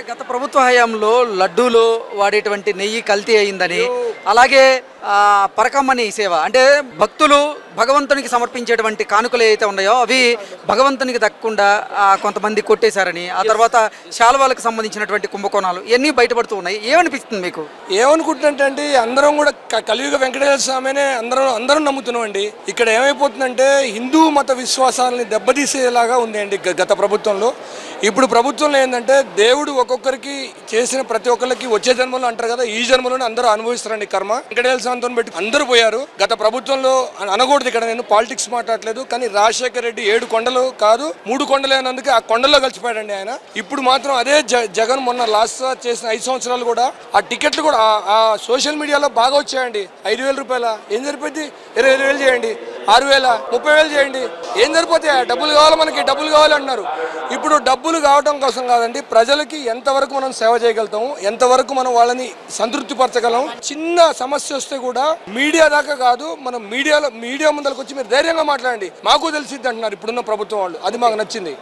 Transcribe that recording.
అంటే గత ప్రభుత్వ హయాంలో లడ్డూలో వాడేటువంటి నెయ్యి కల్తీ అయిందని, అలాగే పరకమ్మని సేవ అంటే భక్తులు భగవంతునికి సమర్పించేటువంటి కానుకలు ఏవైతే ఉన్నాయో అవి భగవంతునికి దక్కకుండా కొంతమంది కొట్టేశారని, ఆ తర్వాత శాల్వాలకు సంబంధించినటువంటి కుంభకోణాలు ఇవన్నీ బయటపడుతూ ఉన్నాయి. ఏమనిపిస్తుంది మీకు? ఏమనుకుంటుంటే అందరం కూడా కలియుగ వెంకటేశ్వర స్వామినే అందరం నమ్ముతున్నాం అండి. ఇక్కడ ఏమైపోతుందంటే హిందూ మత విశ్వాసాలని దెబ్బతీసేలాగా ఉంది అండి గత ప్రభుత్వంలో. ఇప్పుడు ప్రభుత్వంలో ఏంటంటే దేవుడు ఒక్కొక్కరికి చేసిన ప్రతి ఒక్కరికి వచ్చే జన్మలో అంటారు కదా, ఈ జన్మలోనే అందరూ అనుభవిస్తారండి కర్మ. వెంకటేశ్వర స్వామితో పెట్టి అందరూ పోయారు. గత ప్రభుత్వంలో అనకూడదు, ఇక్కడ నేను పాలిటిక్స్ మాట్లాడలేదు, కానీ రాజశేఖర రెడ్డి 7 కొండలు కాదు 3 కొండలు అయినందుకు ఆ కొండల్లో కలిసిపోయాడండి ఆయన. ఇప్పుడు మాత్రం అదే జగన్ మొన్న లాస్ట్ చేసిన 5 సంవత్సరాలు కూడా ఆ టికెట్లు కూడా ఆ సోషల్ మీడియాలో బాగా వచ్చాయండి. 5,000 రూపాయల ఏం సరిపోద్ది, 25,000 చేయండి, 6,000 30,000 చేయండి, ఏం సరిపోతాయి? డబ్బులు కావాలి, మనకి డబ్బులు కావాలి అంటున్నారు. ఇప్పుడు డబ్బులు కావడం కోసం కాదండి, ప్రజలకి ఎంతవరకు మనం సేవ చేయగలుగుతాము, ఎంతవరకు మనం వాళ్ళని సంతృప్తి పరచగలం. చిన్న సమస్య వస్తే కూడా మీడియా దాకా కాదు, మనం మీడియా ముందరకు వచ్చి మీరు ధైర్యంగా మాట్లాడండి, మాకు తెలిసిద్ది అంటున్నారు ఇప్పుడున్న ప్రభుత్వం వాళ్ళు. అది మాకు నచ్చింది.